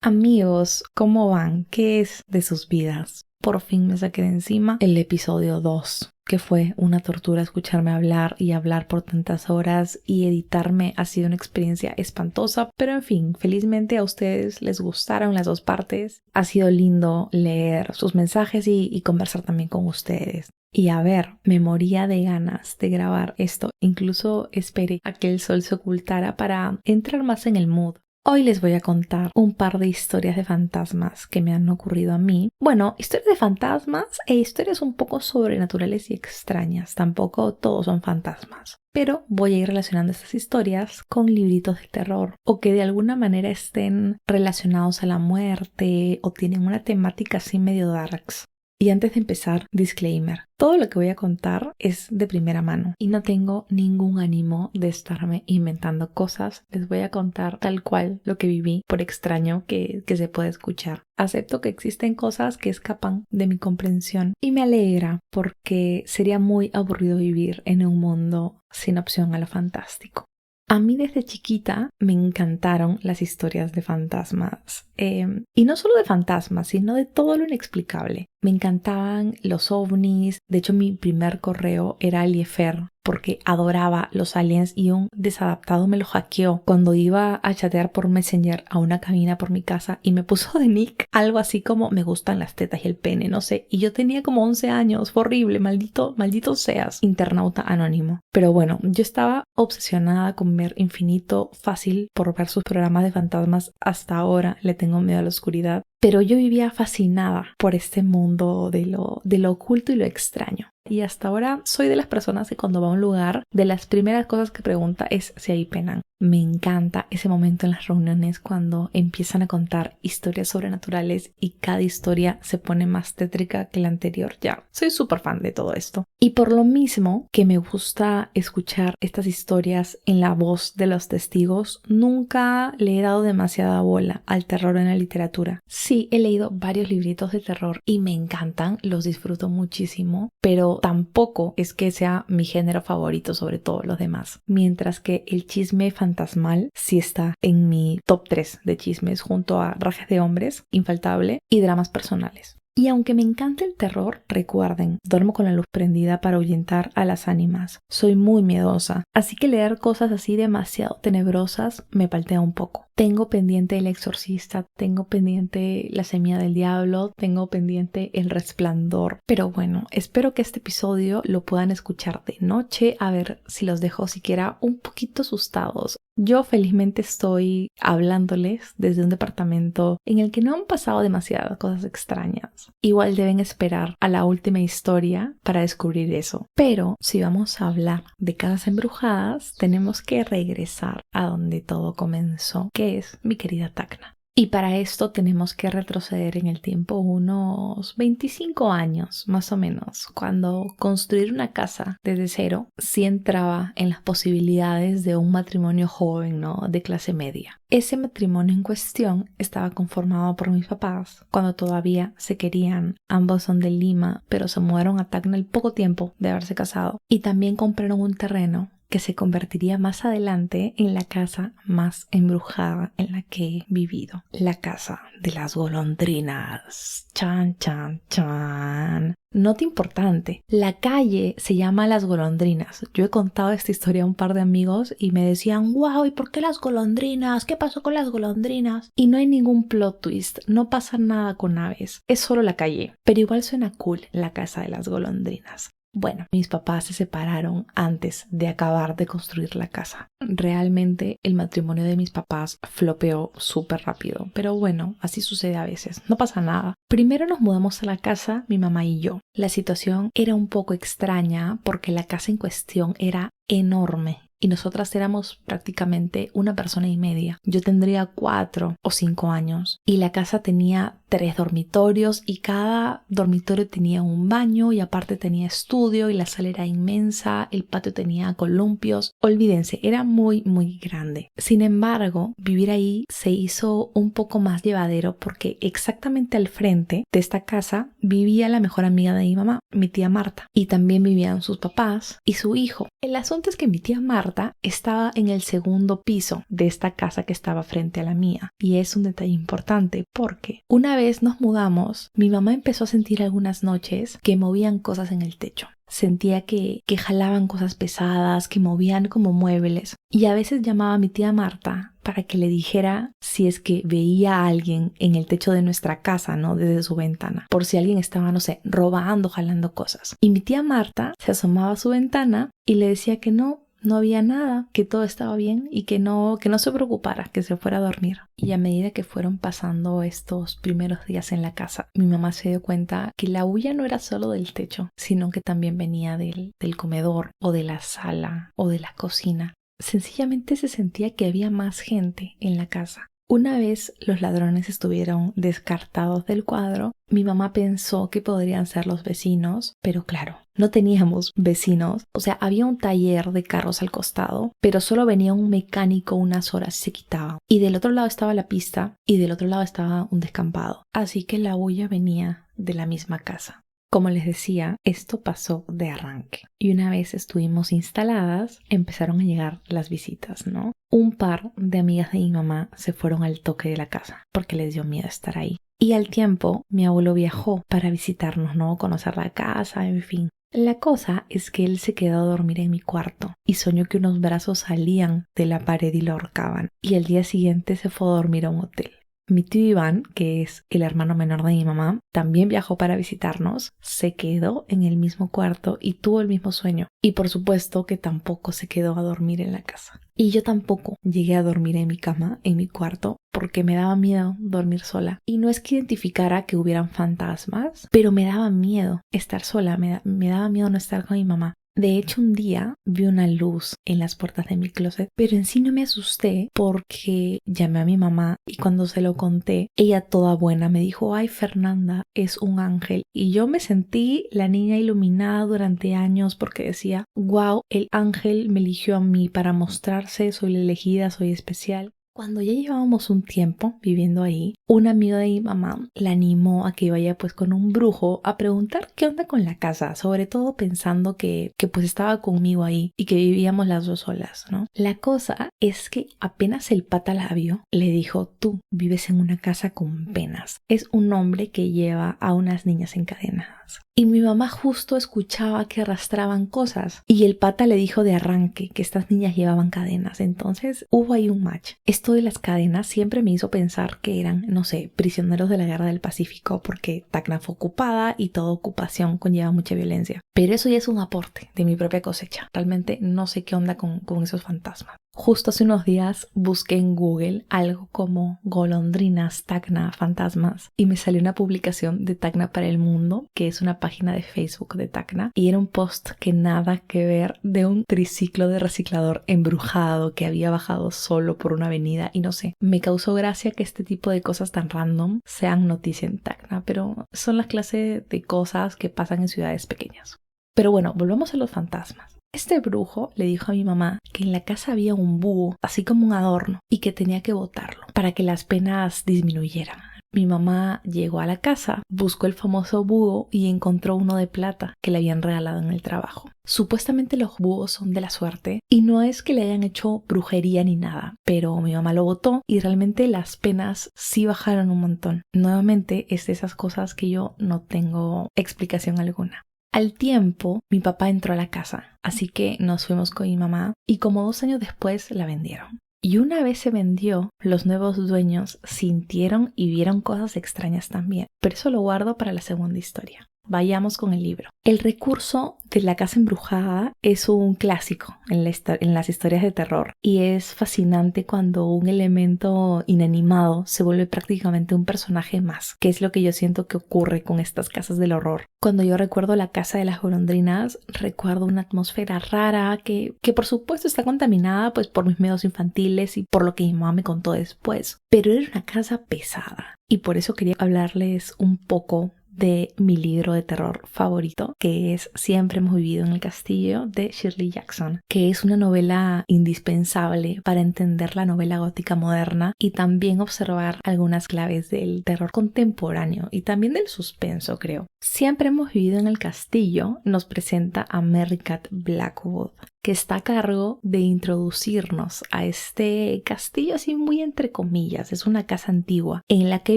Amigos, ¿cómo van? ¿Qué es de sus vidas? Por fin me saqué de encima el episodio 2, que fue una tortura escucharme hablar y hablar por tantas horas, y editarme ha sido una experiencia espantosa, pero en fin, felizmente a ustedes les gustaron las dos partes. Ha sido lindo leer sus mensajes y conversar también con ustedes. Y a ver, me moría de ganas de grabar esto, incluso esperé a que el sol se ocultara para entrar más en el mood. Hoy les voy a contar un par de historias de fantasmas que me han ocurrido a mí. Bueno, historias de fantasmas e historias un poco sobrenaturales y extrañas. Tampoco todos son fantasmas. Pero voy a ir relacionando estas historias con libritos de terror o que de alguna manera estén relacionados a la muerte o tienen una temática así medio darks. Y antes de empezar, disclaimer. Todo lo que voy a contar es de primera mano y no tengo ningún ánimo de estarme inventando cosas. Les voy a contar tal cual lo que viví, por extraño que se pueda escuchar. Acepto que existen cosas que escapan de mi comprensión y me alegra porque sería muy aburrido vivir en un mundo sin opción a lo fantástico. A mí desde chiquita me encantaron las historias de fantasmas. Y no solo de fantasmas, sino de todo lo inexplicable. Me encantaban los ovnis. De hecho, mi primer correo era Aliefer porque adoraba los aliens y un desadaptado me lo hackeó cuando iba a chatear por Messenger a una cabina por mi casa y me puso de nick algo así como me gustan las tetas y el pene, no sé. Y yo tenía como 11 años, fue horrible, maldito seas, internauta anónimo. Pero bueno, yo estaba obsesionada con ver Infinito Fácil por ver sus programas de fantasmas. Hasta ahora le tengo miedo a la oscuridad. Pero yo vivía fascinada por este mundo de lo oculto y lo extraño. Y hasta ahora soy de las personas que cuando va a un lugar, de las primeras cosas que pregunta es si hay penan. Me encanta ese momento en las reuniones cuando empiezan a contar historias sobrenaturales y cada historia se pone más tétrica que la anterior. Ya, soy súper fan de todo esto. Y por lo mismo que me gusta escuchar estas historias en la voz de los testigos, nunca le he dado demasiada bola al terror en la literatura. Sí, he leído varios libritos de terror y me encantan, los disfruto muchísimo, pero tampoco es que sea mi género favorito sobre todos los demás. Mientras que el chisme fantasmal sí está en mi top 3 de chismes junto a Rajes de Hombres, Infaltable y Dramas Personales. Y aunque me encanta el terror, recuerden, duermo con la luz prendida para ahuyentar a las ánimas. Soy muy miedosa, así que leer cosas así demasiado tenebrosas me paltea un poco. Tengo pendiente El Exorcista, tengo pendiente La Semilla del Diablo, tengo pendiente El Resplandor. Pero bueno, espero que este episodio lo puedan escuchar de noche, a ver si los dejo siquiera un poquito asustados. Yo felizmente estoy hablándoles desde un departamento en el que no han pasado demasiadas cosas extrañas. Igual deben esperar a la última historia para descubrir eso. Pero si vamos a hablar de casas embrujadas, tenemos que regresar a donde todo comenzó, que es mi querida Tacna. Y para esto tenemos que retroceder en el tiempo unos 25 años, más o menos, cuando construir una casa desde cero sí entraba en las posibilidades de un matrimonio joven, ¿no? De clase media. Ese matrimonio en cuestión estaba conformado por mis papás cuando todavía se querían. Ambos son de Lima, pero se mudaron a Tacna al poco tiempo de haberse casado y también compraron un terreno que se convertiría más adelante en la casa más embrujada en la que he vivido. La casa de las golondrinas. Chan, chan, chan. Nota importante, la calle se llama Las Golondrinas. Yo he contado esta historia a un par de amigos y me decían, wow, ¿y por qué las golondrinas? ¿Qué pasó con las golondrinas? Y no hay ningún plot twist, no pasa nada con aves, es solo la calle. Pero igual suena cool, la casa de las golondrinas. Bueno, mis papás se separaron antes de acabar de construir la casa. Realmente el matrimonio de mis papás flopeó súper rápido, pero bueno, así sucede a veces, no pasa nada. Primero nos mudamos a la casa, mi mamá y yo. La situación era un poco extraña porque la casa en cuestión era enorme y nosotras éramos prácticamente una persona y media. Yo tendría 4 o 5 años y la casa tenía 3 dormitorios y cada dormitorio tenía un baño y aparte tenía estudio y la sala era inmensa, el patio tenía columpios. Olvídense, era muy grande. Sin embargo, vivir ahí se hizo un poco más llevadero porque exactamente al frente de esta casa vivía la mejor amiga de mi mamá, mi tía Marta, y también vivían sus papás y su hijo. El asunto es que mi tía Marta Marta estaba en el segundo piso de esta casa que estaba frente a la mía. Y es un detalle importante porque una vez nos mudamos, mi mamá empezó a sentir algunas noches que movían cosas en el techo. Sentía que jalaban cosas pesadas, que movían como muebles. Y a veces llamaba a mi tía Marta para que le dijera si es que veía a alguien en el techo de nuestra casa, ¿no? Desde su ventana. Por si alguien estaba, no sé, robando, jalando cosas. Y mi tía Marta se asomaba a su ventana y le decía que no había nada, que todo estaba bien y que no se preocupara, que se fuera a dormir. Y a medida que fueron pasando estos primeros días en la casa, mi mamá se dio cuenta que la bulla no era solo del techo, sino que también venía del comedor o de la sala o de la cocina. Sencillamente se sentía que había más gente en la casa. Una vez los ladrones estuvieron descartados del cuadro, mi mamá pensó que podrían ser los vecinos, pero claro, no teníamos vecinos. O sea, había un taller de carros al costado, pero solo venía un mecánico unas horas y se quitaba. Y del otro lado estaba la pista y del otro lado estaba un descampado. Así que la bulla venía de la misma casa. Como les decía, esto pasó de arranque. Y una vez estuvimos instaladas, empezaron a llegar las visitas, ¿no? Un par de amigas de mi mamá se fueron al toque de la casa porque les dio miedo estar ahí. Y al tiempo, mi abuelo viajó para visitarnos, ¿no? Conocer la casa, en fin. La cosa es que él se quedó a dormir en mi cuarto y soñó que unos brazos salían de la pared y lo ahorcaban. Y al día siguiente se fue a dormir a un hotel. Mi tío Iván, que es el hermano menor de mi mamá, también viajó para visitarnos, se quedó en el mismo cuarto y tuvo el mismo sueño. Y por supuesto que tampoco se quedó a dormir en la casa. Y yo tampoco llegué a dormir en mi cama, en mi cuarto, porque me daba miedo dormir sola. Y no es que identificara que hubieran fantasmas, pero me daba miedo estar sola, me daba miedo no estar con mi mamá. De hecho, un día vi una luz en las puertas de mi closet, pero en sí no me asusté porque llamé a mi mamá y cuando se lo conté, ella toda buena me dijo: "Ay, Fernanda, es un ángel". Y yo me sentí la niña iluminada durante años porque decía: "Wow, el ángel me eligió a mí para mostrarse, soy la elegida, soy especial". Cuando ya llevábamos un tiempo viviendo ahí, un amigo de mi mamá la animó a que vaya pues con un brujo a preguntar qué onda con la casa, sobre todo pensando que pues estaba conmigo ahí y que vivíamos las dos solas, ¿no? La cosa es que apenas el pata la vio, le dijo: "Tú vives en una casa con penas". Es un hombre que lleva a unas niñas encadenadas. Y mi mamá justo escuchaba que arrastraban cosas y el pata le dijo de arranque que estas niñas llevaban cadenas. Entonces hubo ahí un match. Esto de las cadenas siempre me hizo pensar que eran, no sé, prisioneros de la guerra del Pacífico, porque Tacna fue ocupada y toda ocupación conlleva mucha violencia. Pero eso ya es un aporte de mi propia cosecha. Realmente no sé qué onda con esos fantasmas. Justo hace unos días busqué en Google algo como golondrinas, Tacna, fantasmas y me salió una publicación de Tacna para el Mundo, que es una página de Facebook de Tacna, y era un post que nada que ver, de un triciclo de reciclador embrujado que había bajado solo por una avenida y no sé, me causó gracia que este tipo de cosas tan random sean noticia en Tacna, pero son las clases de cosas que pasan en ciudades pequeñas. Pero bueno, volvamos a los fantasmas. Este brujo le dijo a mi mamá que en la casa había un búho, así como un adorno, y que tenía que botarlo para que las penas disminuyeran. Mi mamá llegó a la casa, buscó el famoso búho y encontró uno de plata que le habían regalado en el trabajo. Supuestamente los búhos son de la suerte y no es que le hayan hecho brujería ni nada, pero mi mamá lo botó y realmente las penas sí bajaron un montón. Nuevamente es de esas cosas que yo no tengo explicación alguna. Al tiempo, mi papá entró a la casa, así que nos fuimos con mi mamá y como 2 años después la vendieron. Y una vez se vendió, los nuevos dueños sintieron y vieron cosas extrañas también, pero eso lo guardo para la segunda historia. Vayamos con el libro. El recurso de la casa embrujada es un clásico en las historias de terror y es fascinante cuando un elemento inanimado se vuelve prácticamente un personaje más, que es lo que yo siento que ocurre con estas casas del horror. Cuando yo recuerdo la casa de las golondrinas, recuerdo una atmósfera rara que por supuesto está contaminada pues por mis miedos infantiles y por lo que mi mamá me contó después, pero era una casa pesada y por eso quería hablarles un poco de mi libro de terror favorito, que es Siempre hemos vivido en el castillo de Shirley Jackson, que es una novela indispensable para entender la novela gótica moderna y también observar algunas claves del terror contemporáneo y también del suspenso, creo. Siempre hemos vivido en el castillo nos presenta a Merricat Blackwood, que está a cargo de introducirnos a este castillo así muy entre comillas. Es una casa antigua en la que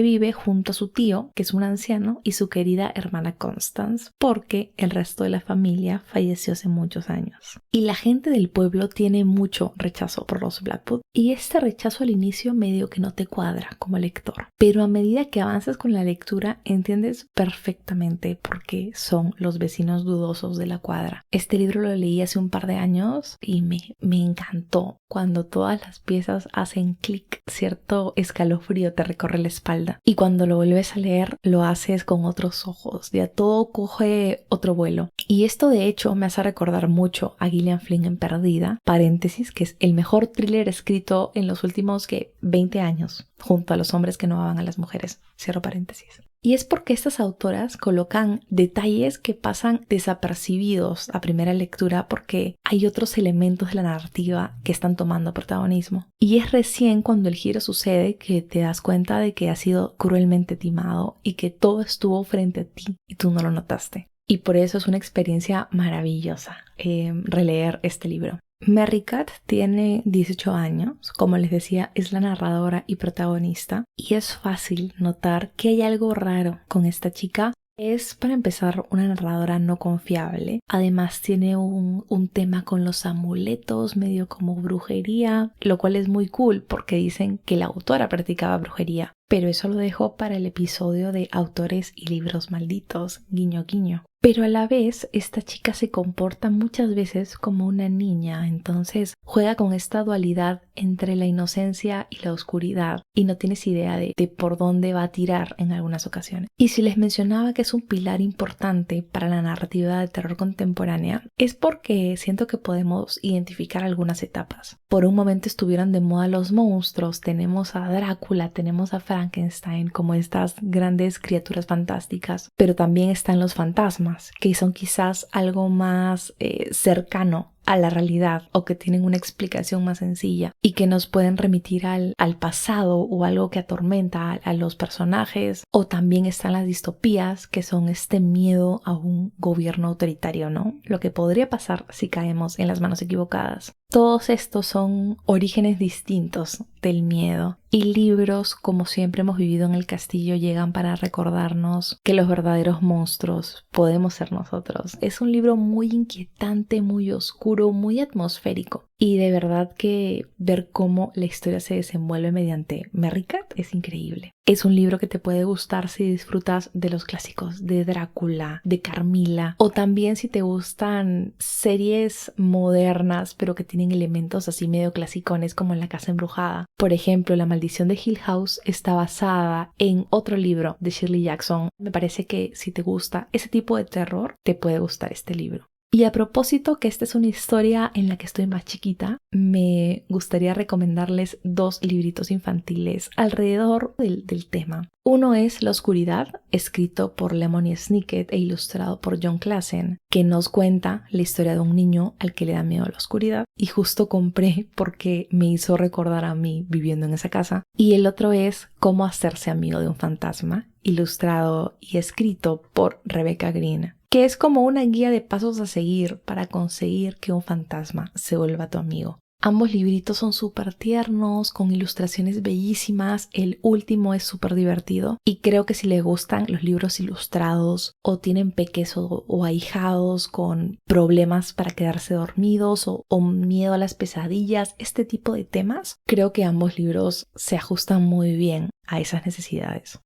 vive junto a su tío, que es un anciano, y su querida hermana Constance, porque el resto de la familia falleció hace muchos años. Y la gente del pueblo tiene mucho rechazo por los Blackwood, y este rechazo al inicio medio que no te cuadra como lector. Pero a medida que avanzas con la lectura entiendes perfectamente por qué son los vecinos dudosos de la cuadra. Este libro lo leí hace un par de años y me encantó. Cuando todas las piezas hacen clic, cierto escalofrío te recorre la espalda. Y cuando lo vuelves a leer, lo haces con otros ojos. Ya todo coge otro vuelo. Y esto de hecho me hace recordar mucho a Gillian Flynn en Perdida, paréntesis, que es el mejor thriller escrito en los últimos 20 años, junto a Los hombres que no amaban a las mujeres. Cierro paréntesis. Y es porque estas autoras colocan detalles que pasan desapercibidos a primera lectura porque hay otros elementos de la narrativa que están tomando protagonismo. Y es recién cuando el giro sucede que te das cuenta de que has sido cruelmente timado y que todo estuvo frente a ti y tú no lo notaste. Y por eso es una experiencia maravillosa releer este libro. Merricat tiene 18 años, como les decía, es la narradora y protagonista, y es fácil notar que hay algo raro con esta chica. Es, para empezar, una narradora no confiable. Además tiene un tema con los amuletos, medio como brujería, lo cual es muy cool porque dicen que la autora practicaba brujería. Pero eso lo dejo para el episodio de autores y libros malditos, guiño guiño. Pero a la vez esta chica se comporta muchas veces como una niña, entonces juega con esta dualidad entre la inocencia y la oscuridad y no tienes idea de por dónde va a tirar en algunas ocasiones. Y si les mencionaba que es un pilar importante para la narrativa de terror contemporánea, es porque siento que podemos identificar algunas etapas. Por un momento estuvieron de moda los monstruos, tenemos a Drácula, tenemos a Frankenstein como estas grandes criaturas fantásticas, pero también están los fantasmas, que son quizás algo más cercano a la realidad o que tienen una explicación más sencilla y que nos pueden remitir al pasado o algo que atormenta a los personajes. O también están las distopías, que son este miedo a un gobierno autoritario, ¿no? Lo que podría pasar si caemos en las manos equivocadas. Todos estos son orígenes distintos del miedo y libros como Siempre hemos vivido en el castillo llegan para recordarnos que los verdaderos monstruos podemos ser nosotros. Es un libro muy inquietante, muy oscuro, muy atmosférico y de verdad que ver cómo la historia se desenvuelve mediante Merricat es increíble. Es un libro que te puede gustar si disfrutas de los clásicos de Drácula, de Carmila, o también si te gustan series modernas pero que tienen elementos así medio clasicones como La casa embrujada. Por ejemplo, La maldición de Hill House está basada en otro libro de Shirley Jackson. Me parece que si te gusta ese tipo de terror, te puede gustar este libro. Y a propósito que esta es una historia en la que estoy más chiquita, me gustaría recomendarles 2 libritos infantiles alrededor del tema. Uno es La oscuridad, escrito por Lemony Snicket e ilustrado por John Klassen, que nos cuenta la historia de un niño al que le da miedo a la oscuridad. Y justo compré porque me hizo recordar a mí viviendo en esa casa. Y el otro es Cómo hacerse amigo de un fantasma, ilustrado y escrito por Rebecca Green, que es como una guía de pasos a seguir para conseguir que un fantasma se vuelva tu amigo. Ambos libritos son súper tiernos, con ilustraciones bellísimas. El último es súper divertido y creo que si les gustan los libros ilustrados o tienen peques o ahijados con problemas para quedarse dormidos o miedo a las pesadillas, este tipo de temas, creo que ambos libros se ajustan muy bien a esas necesidades.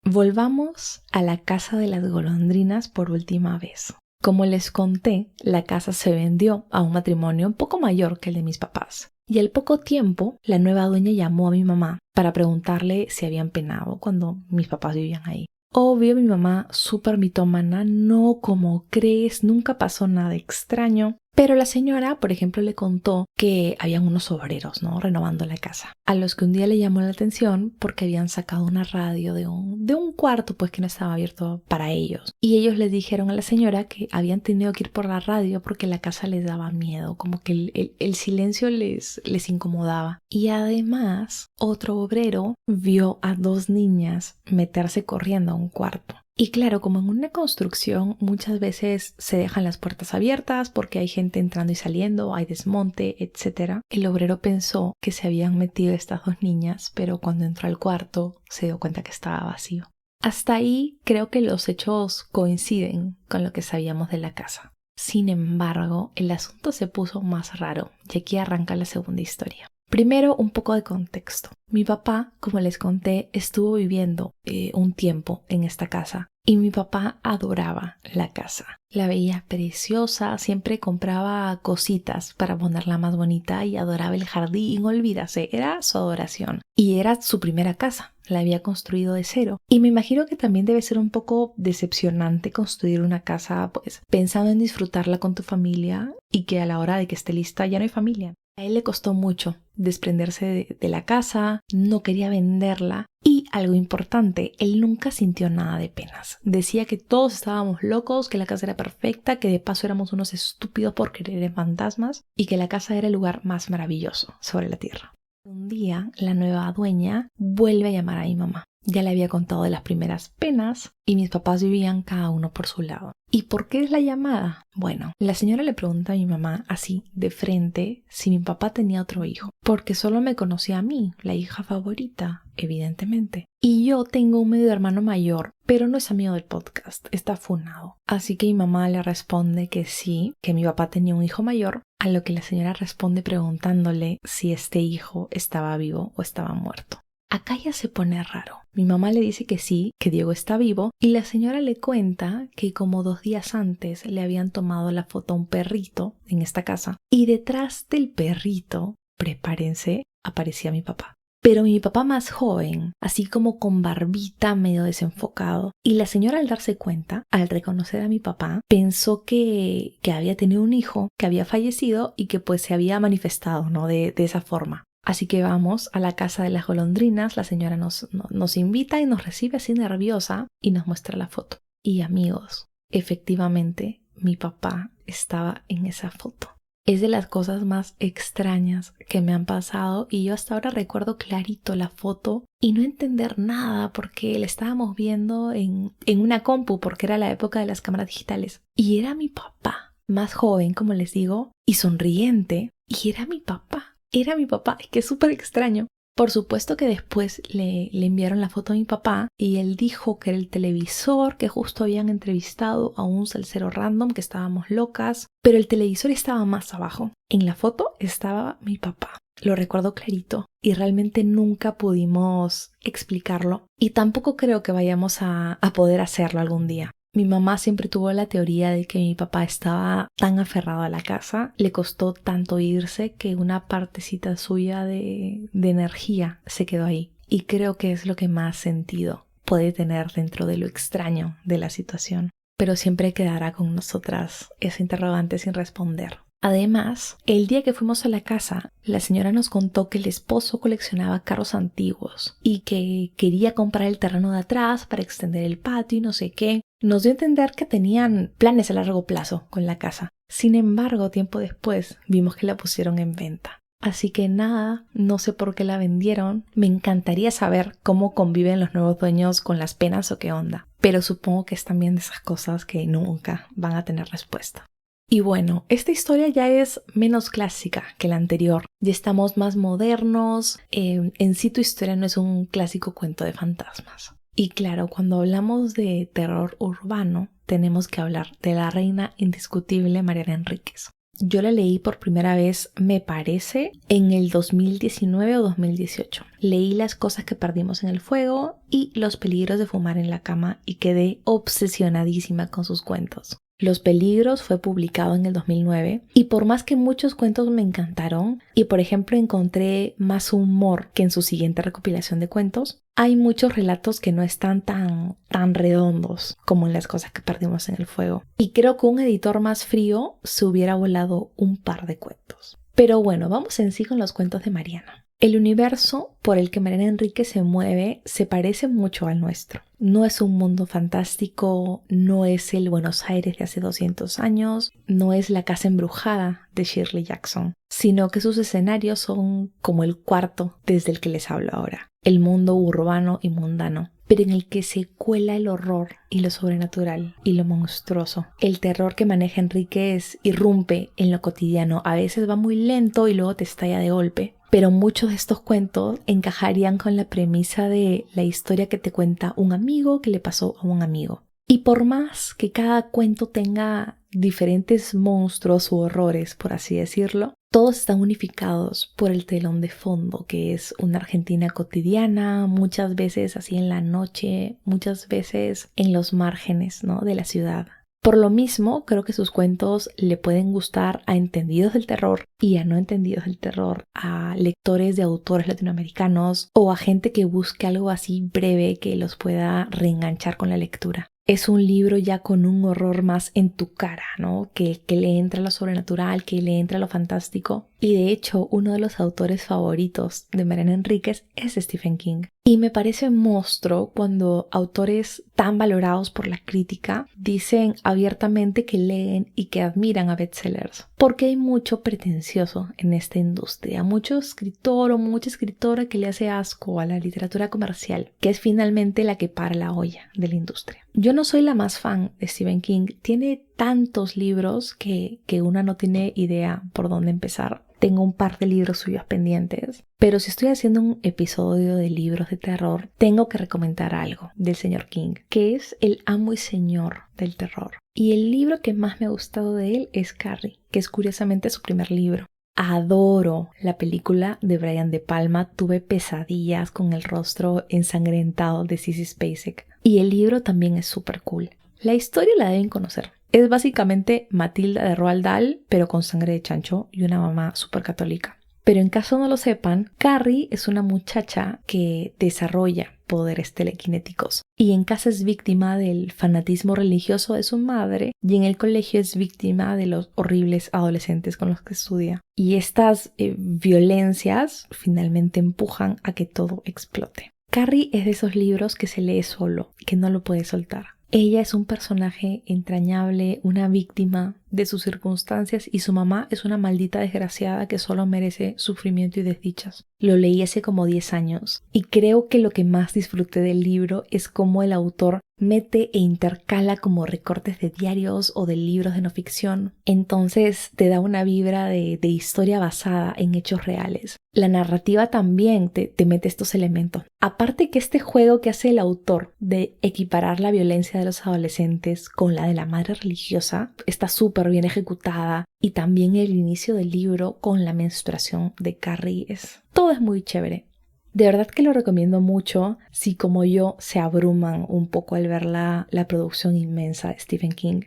Volvamos a La casa de las golondrinas por última vez. Como les conté, la casa se vendió a un matrimonio un poco mayor que el de mis papás. Y al poco tiempo, la nueva dueña llamó a mi mamá para preguntarle si habían penado cuando mis papás vivían ahí. Obvio, mi mamá, súper mitómana, no, como crees, nunca pasó nada extraño. Pero la señora, por ejemplo, le contó que habían unos obreros, ¿no? Renovando la casa, a los que un día le llamó la atención porque habían sacado una radio de un cuarto, pues que no estaba abierto para ellos. Y ellos le dijeron a la señora que habían tenido que ir por la radio porque la casa les daba miedo, como que el silencio les incomodaba. Y además, otro obrero vio a 2 niñas meterse corriendo a un cuarto. Y claro, como en una construcción muchas veces se dejan las puertas abiertas porque hay gente entrando y saliendo, hay desmonte, etc. El obrero pensó que se habían metido estas 2 niñas, pero cuando entró al cuarto se dio cuenta que estaba vacío. Hasta ahí creo que los hechos coinciden con lo que sabíamos de la casa. Sin embargo, el asunto se puso más raro y aquí arranca la segunda historia. Primero, un poco de contexto. Mi papá, como les conté, estuvo viviendo un tiempo en esta casa y mi papá adoraba la casa. La veía preciosa, siempre compraba cositas para ponerla más bonita y adoraba el jardín, olvídase, era su adoración. Y era su primera casa, la había construido de cero. Y me imagino que también debe ser un poco decepcionante construir una casa, pues, pensando en disfrutarla con tu familia y que a la hora de que esté lista ya no hay familia. A él le costó mucho desprenderse de la casa, no quería venderla y algo importante, él nunca sintió nada de penas. Decía que todos estábamos locos, que la casa era perfecta, que de paso éramos unos estúpidos por creer en fantasmas y que la casa era el lugar más maravilloso sobre la tierra. Un día, la nueva dueña vuelve a llamar a mi mamá. Ya le había contado de las primeras penas y mis papás vivían cada uno por su lado. ¿Y por qué es la llamada? Bueno, la señora le pregunta a mi mamá así, de frente, si mi papá tenía otro hijo. Porque solo me conocía a mí, la hija favorita, evidentemente. Y yo tengo un medio hermano mayor, pero no es amigo del podcast, está funado. Así que mi mamá le responde que sí, que mi papá tenía un hijo mayor, a lo que la señora responde preguntándole si este hijo estaba vivo o estaba muerto. Acá ya se pone raro. Mi mamá le dice que sí, que Diego está vivo, y la señora le cuenta que como 2 días antes le habían tomado la foto a un perrito en esta casa, y detrás del perrito, prepárense, aparecía mi papá. Pero mi papá más joven, así como con barbita medio desenfocado, y la señora al darse cuenta, al reconocer a mi papá, pensó que había tenido un hijo, que había fallecido y que pues se había manifestado, ¿no? De esa forma. Así que vamos a la casa de las golondrinas, la señora nos invita y nos recibe así nerviosa y nos muestra la foto. Y amigos, efectivamente mi papá estaba en esa foto. Es de las cosas más extrañas que me han pasado y yo hasta ahora recuerdo clarito la foto y no entender nada porque la estábamos viendo en una compu porque era la época de las cámaras digitales. Y era mi papá, más joven como les digo, y sonriente, y era mi papá. Era mi papá, es que es súper extraño. Por supuesto que después le enviaron la foto a mi papá y él dijo que era el televisor, que justo habían entrevistado a un salsero random, que estábamos locas, pero el televisor estaba más abajo. En la foto estaba mi papá. Lo recuerdo clarito y realmente nunca pudimos explicarlo y tampoco creo que vayamos a poder hacerlo algún día. Mi mamá siempre tuvo la teoría de que mi papá estaba tan aferrado a la casa, le costó tanto irse que una partecita suya de energía se quedó ahí. Y creo que es lo que más sentido puede tener dentro de lo extraño de la situación. Pero siempre quedará con nosotras ese interrogante sin responder. Además, el día que fuimos a la casa, la señora nos contó que el esposo coleccionaba carros antiguos y que quería comprar el terreno de atrás para extender el patio y no sé qué. Nos dio a entender que tenían planes a largo plazo con la casa. Sin embargo, tiempo después vimos que la pusieron en venta. Así que nada, no sé por qué la vendieron. Me encantaría saber cómo conviven los nuevos dueños con las penas o qué onda. Pero supongo que es también de esas cosas que nunca van a tener respuesta. Y bueno, esta historia ya es menos clásica que la anterior. Ya estamos más modernos. En sí tu historia no es un clásico cuento de fantasmas. Y claro, cuando hablamos de terror urbano, tenemos que hablar de la reina indiscutible Mariana Enríquez. Yo la leí por primera vez, me parece, en el 2019 o 2018. Leí Las cosas que perdimos en el fuego y Los peligros de fumar en la cama y quedé obsesionadísima con sus cuentos. Los peligros fue publicado en el 2009 y por más que muchos cuentos me encantaron y por ejemplo encontré más humor que en su siguiente recopilación de cuentos, hay muchos relatos que no están tan tan redondos como en Las cosas que perdimos en el fuego. Y creo que un editor más frío se hubiera volado un par de cuentos. Pero bueno, vamos en sí con los cuentos de Mariana. El universo por el que Mariana Enríquez se mueve se parece mucho al nuestro. No es un mundo fantástico, no es el Buenos Aires de hace 200 años, no es la casa embrujada de Shirley Jackson, sino que sus escenarios son como el cuarto desde el que les hablo ahora. El mundo urbano y mundano, pero en el que se cuela el horror y lo sobrenatural y lo monstruoso. El terror que maneja Enríquez irrumpe en lo cotidiano, a veces va muy lento y luego te estalla de golpe. Pero muchos de estos cuentos encajarían con la premisa de la historia que te cuenta un amigo que le pasó a un amigo. Y por más que cada cuento tenga diferentes monstruos u horrores, por así decirlo, todos están unificados por el telón de fondo, que es una Argentina cotidiana, muchas veces así en la noche, muchas veces en los márgenes, ¿no?, de la ciudad. Por lo mismo, creo que sus cuentos le pueden gustar a entendidos del terror y a no entendidos del terror, a lectores de autores latinoamericanos o a gente que busque algo así breve que los pueda reenganchar con la lectura. Es un libro ya con un horror más en tu cara, ¿no? Que le entra lo sobrenatural, que le entra lo fantástico. Y de hecho, uno de los autores favoritos de Mariana Enríquez es Stephen King. Y me parece monstruo cuando autores tan valorados por la crítica dicen abiertamente que leen y que admiran a bestsellers. Porque hay mucho pretencioso en esta industria, mucho escritor o mucha escritora que le hace asco a la literatura comercial, que es finalmente la que para la olla de la industria. Yo no soy la más fan de Stephen King, tiene tantos libros que una no tiene idea por dónde empezar. Tengo un par de libros suyos pendientes, pero si estoy haciendo un episodio de libros de terror, tengo que recomendar algo del señor King, que es el amo y señor del terror. Y el libro que más me ha gustado de él es Carrie, que es curiosamente su primer libro. Adoro la película de Brian De Palma, tuve pesadillas con el rostro ensangrentado de Sissy Spacek. Y el libro también es súper cool. La historia la deben conocer. Es básicamente Matilda de Roald Dahl, pero con sangre de chancho y una mamá súper católica. Pero en caso no lo sepan, Carrie es una muchacha que desarrolla poderes telequinéticos y en casa es víctima del fanatismo religioso de su madre y en el colegio es víctima de los horribles adolescentes con los que estudia. Y estas violencias finalmente empujan a que todo explote. Carrie es de esos libros que se lee solo, que no lo puede soltar. Ella es un personaje entrañable, una víctima de sus circunstancias y su mamá es una maldita desgraciada que solo merece sufrimiento y desdichas. Lo leí hace como 10 años y creo que lo que más disfruté del libro es cómo el autor mete e intercala como recortes de diarios o de libros de no ficción. Entonces te da una vibra de historia basada en hechos reales. La narrativa también te mete estos elementos. Aparte que este juego que hace el autor de equiparar la violencia de los adolescentes con la de la madre religiosa está súper bien ejecutada. Y también el inicio del libro con la menstruación de Carrie todo es muy chévere. De verdad que lo recomiendo mucho si como yo se abruman un poco al ver la producción inmensa de Stephen King.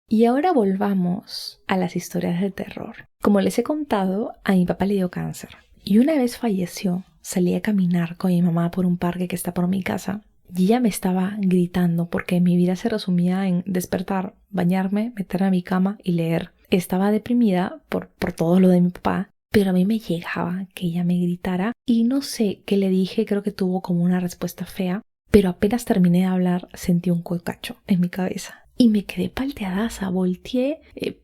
Y ahora volvamos a las historias de terror. Como les he contado, a mi papá le dio cáncer. Y una vez falleció, salí a caminar con mi mamá por un parque que está por mi casa. Y ella me estaba gritando porque mi vida se resumía en despertar, bañarme, meterme a mi cama y leer. Estaba deprimida por todo lo de mi papá. Pero a mí me llegaba que ella me gritara y no sé qué le dije, creo que tuvo como una respuesta fea, pero apenas terminé de hablar sentí un cocacho en mi cabeza y me quedé palteadaza, volteé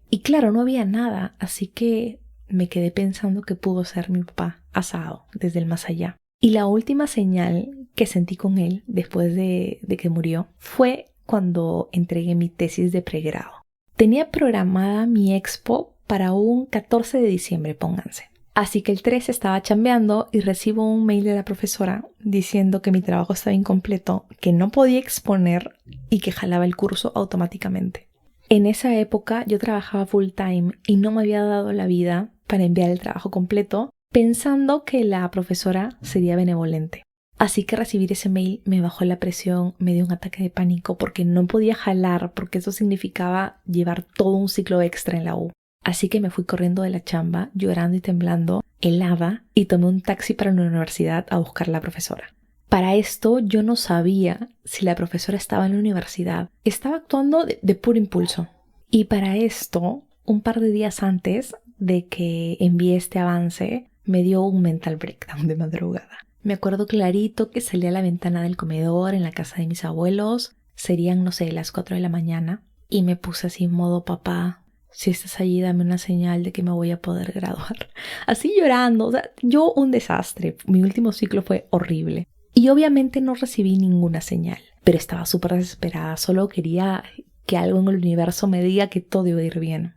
y claro, no había nada, así que me quedé pensando que pudo ser mi papá asado desde el más allá. Y la última señal que sentí con él después de que murió fue cuando entregué mi tesis de pregrado. Tenía programada mi expo para un 14 de diciembre, pónganse. Así que el 3 estaba chambeando y recibo un mail de la profesora diciendo que mi trabajo estaba incompleto, que no podía exponer y que jalaba el curso automáticamente. En esa época yo trabajaba full time y no me había dado la vida para enviar el trabajo completo, pensando que la profesora sería benevolente. Así que recibir ese mail me bajó la presión, me dio un ataque de pánico porque no podía jalar, porque eso significaba llevar todo un ciclo extra en la U. Así que me fui corriendo de la chamba, llorando y temblando, helada, y tomé un taxi para la universidad a buscar a la profesora. Para esto yo no sabía si la profesora estaba en la universidad. Estaba actuando de puro impulso. Y para esto, un par de días antes de que envié este avance, me dio un mental breakdown de madrugada. Me acuerdo clarito que salí a la ventana del comedor en la casa de mis abuelos. Serían, no sé, las 4 de la mañana. Y me puse así en modo, papá, si estás allí, dame una señal de que me voy a poder graduar. Así llorando. O sea, yo un desastre. Mi último ciclo fue horrible. Y obviamente no recibí ninguna señal. Pero estaba súper desesperada. Solo quería que algo en el universo me diga que todo iba a ir bien.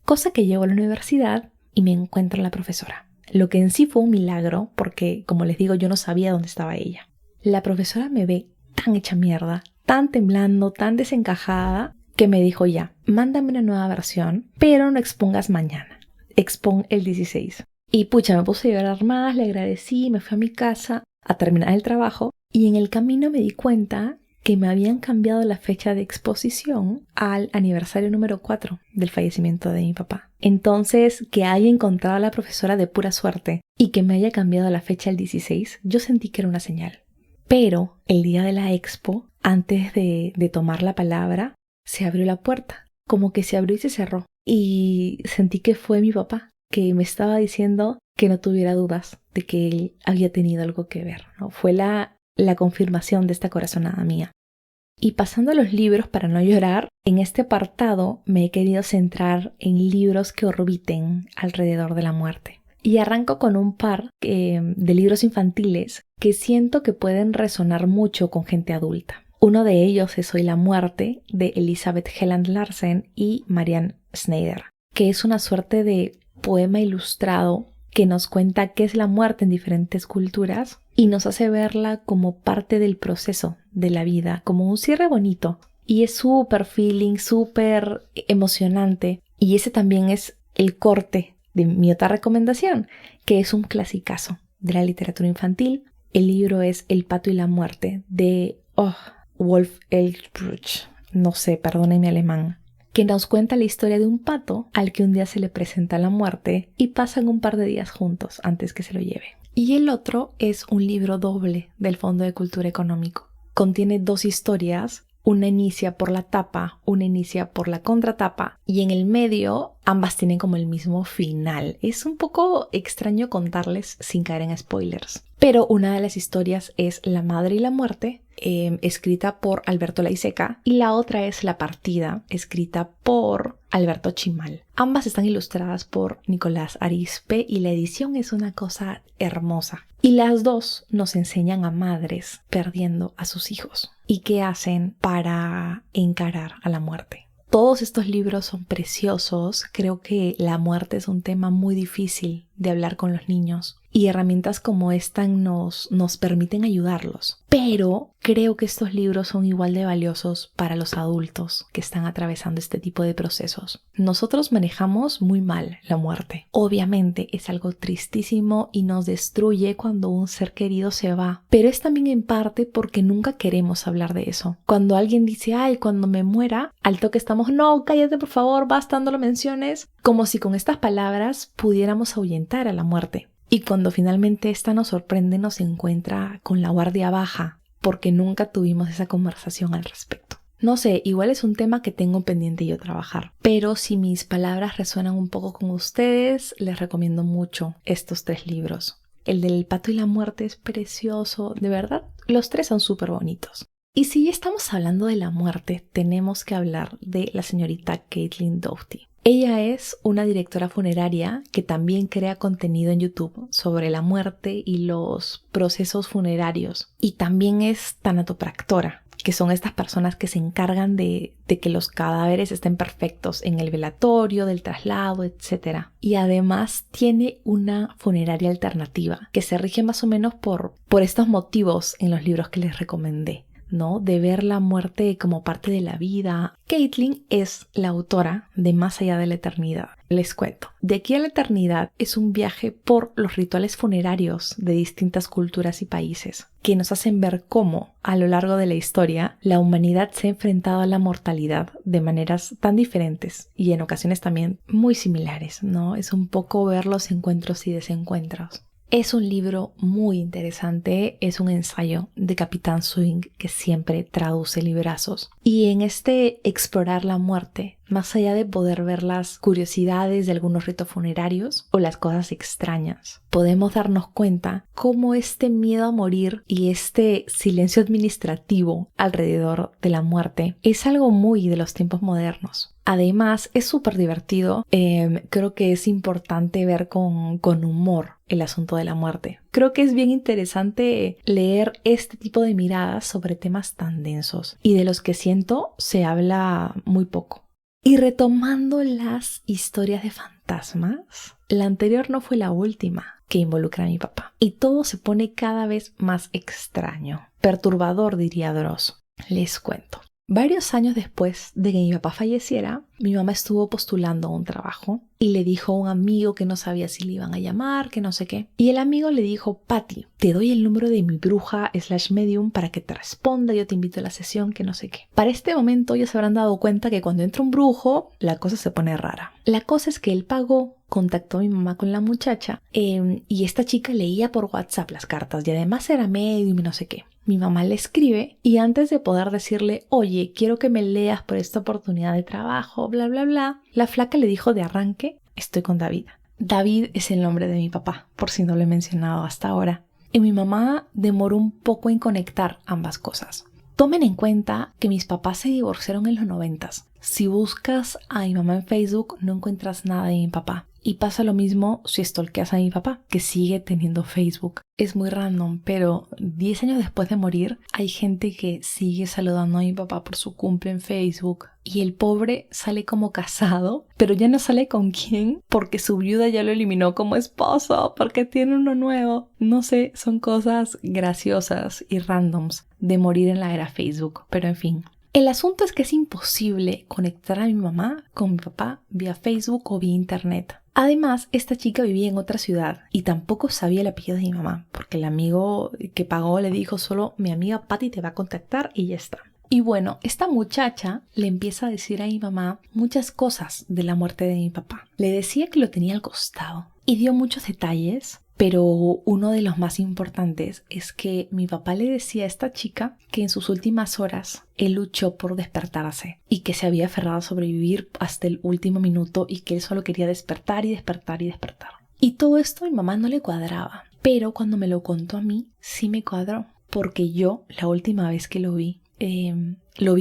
Cosa que llego a la universidad y me encuentro a la profesora. Lo que en sí fue un milagro porque, como les digo, yo no sabía dónde estaba ella. La profesora me ve tan hecha mierda, tan temblando, tan desencajada, que me dijo ya, mándame una nueva versión, pero no expongas mañana. Expon el 16. Y pucha, me puse a llorar más, le agradecí, me fui a mi casa a terminar el trabajo y en el camino me di cuenta que me habían cambiado la fecha de exposición al aniversario número 4 del fallecimiento de mi papá. Entonces, que haya encontrado a la profesora de pura suerte y que me haya cambiado la fecha al 16, yo sentí que era una señal. Pero el día de la expo, antes de tomar la palabra, se abrió la puerta. Como que se abrió y se cerró. Y sentí que fue mi papá, que me estaba diciendo que no tuviera dudas de que él había tenido algo que ver, ¿no? Fue la confirmación de esta corazonada mía. Y pasando a los libros para no llorar, en este apartado me he querido centrar en libros que orbiten alrededor de la muerte. Y arranco con un par de libros infantiles que siento que pueden resonar mucho con gente adulta. Uno de ellos es Hoy la muerte, de Elizabeth Helland Larsen y Marianne Schneider, que es una suerte de poema ilustrado que nos cuenta qué es la muerte en diferentes culturas y nos hace verla como parte del proceso de la vida, como un cierre bonito. Y es súper feeling, súper emocionante. Y ese también es el corte de mi otra recomendación, que es un clasicazo de la literatura infantil. El libro es El pato y la muerte, de Wolf Eldruch. No sé, perdónenme mi alemán. Que nos cuenta la historia de un pato al que un día se le presenta la muerte y pasan un par de días juntos antes que se lo lleve. Y el otro es un libro doble del Fondo de Cultura Económico. Contiene 2 historias, una inicia por la tapa, una inicia por la contratapa y en el medio ambas tienen como el mismo final. Es un poco extraño contarles sin caer en spoilers. Pero una de las historias es La madre y la muerte, escrita por Alberto Laiseca, y la otra es La partida, escrita por Alberto Chimal. Ambas están ilustradas por Nicolás Arizpe y la edición es una cosa hermosa. Y las dos nos enseñan a madres perdiendo a sus hijos y qué hacen para encarar a la muerte. Todos estos libros son preciosos. Creo que la muerte es un tema muy difícil de hablar con los niños y herramientas como esta nos permiten ayudarlos. Pero creo que estos libros son igual de valiosos para los adultos que están atravesando este tipo de procesos. Nosotros manejamos muy mal la muerte. Obviamente es algo tristísimo y nos destruye cuando un ser querido se va, pero es también en parte porque nunca queremos hablar de eso. Cuando alguien dice, ay, cuando me muera, al toque estamos, no, cállate por favor, basta, no lo menciones, como si con estas palabras pudiéramos ahuyentar a la muerte. Y cuando finalmente esta nos sorprende, nos encuentra con la guardia baja, porque nunca tuvimos esa conversación al respecto. No sé, igual es un tema que tengo pendiente yo trabajar, pero si mis palabras resuenan un poco con ustedes, les recomiendo mucho estos 3 libros. El del pato y la muerte es precioso, de verdad, los 3 son súper bonitos. Y si ya estamos hablando de la muerte, tenemos que hablar de la señorita Caitlin Doughty. Ella es una directora funeraria que también crea contenido en YouTube sobre la muerte y los procesos funerarios. Y también es tanatopractora, que son estas personas que se encargan de que los cadáveres estén perfectos en el velatorio, del traslado, etc. Y además tiene una funeraria alternativa que se rige más o menos por estos motivos en los libros que les recomendé, ¿no? De ver la muerte como parte de la vida. Caitlin es la autora de Más allá de la eternidad. Les cuento. De aquí a la eternidad es un viaje por los rituales funerarios de distintas culturas y países que nos hacen ver cómo, a lo largo de la historia, la humanidad se ha enfrentado a la mortalidad de maneras tan diferentes y en ocasiones también muy similares, ¿no? Es un poco ver los encuentros y desencuentros. Es un libro muy interesante, es un ensayo de Capitán Swing que siempre traduce librazos. Y en este explorar la muerte, más allá de poder ver las curiosidades de algunos ritos funerarios o las cosas extrañas, podemos darnos cuenta cómo este miedo a morir y este silencio administrativo alrededor de la muerte es algo muy de los tiempos modernos. Además, es súper divertido. Creo que es importante ver con humor el asunto de la muerte. Creo que es bien interesante leer este tipo de miradas sobre temas tan densos y de los que siento se habla muy poco. Y retomando las historias de fantasmas, la anterior no fue la última que involucra a mi papá. Y todo se pone cada vez más extraño. Perturbador, diría Dross. Les cuento. Varios años después de que mi papá falleciera, mi mamá estuvo postulando a un trabajo y le dijo a un amigo que no sabía si le iban a llamar, que no sé qué. Y el amigo le dijo: Patty, te doy el número de mi bruja / medium para que te responda, yo te invito a la sesión, que no sé qué. Para este momento ya se habrán dado cuenta que cuando entra un brujo, la cosa se pone rara. La cosa es que él pagó, contactó a mi mamá con la muchacha y esta chica leía por WhatsApp las cartas y además era medium y no sé qué. Mi mamá le escribe y antes de poder decirle: oye, quiero que me leas por esta oportunidad de trabajo, bla, bla, bla, la flaca le dijo de arranque: estoy con David. David es el nombre de mi papá, por si no lo he mencionado hasta ahora. Y mi mamá demoró un poco en conectar ambas cosas. Tomen en cuenta que mis papás se divorciaron en los 90s. Si buscas a mi mamá en Facebook, no encuentras nada de mi papá. Y pasa lo mismo si stalkeas a mi papá, que sigue teniendo Facebook. Es muy random, pero 10 años después de morir, hay gente que sigue saludando a mi papá por su cumple en Facebook. Y el pobre sale como casado, pero ya no sale con quién, porque su viuda ya lo eliminó como esposo, porque tiene uno nuevo. No sé, son cosas graciosas y randoms de morir en la era Facebook, pero en fin. El asunto es que es imposible conectar a mi mamá con mi papá vía Facebook o vía internet. Además, esta chica vivía en otra ciudad y tampoco sabía el apellido de mi mamá, porque el amigo que pagó le dijo solo: mi amiga Patty te va a contactar y ya está. Y bueno, esta muchacha le empieza a decir a mi mamá muchas cosas de la muerte de mi papá. Le decía que lo tenía al costado y dio muchos detalles. Pero uno de los más importantes es que mi papá le decía a esta chica que en sus últimas horas él luchó por despertarse y que se había aferrado a sobrevivir hasta el último minuto y que él solo quería despertar y despertar y despertar. Y todo esto a mi mamá no le cuadraba, pero cuando me lo contó a mí sí me cuadró, porque yo la última vez que lo vi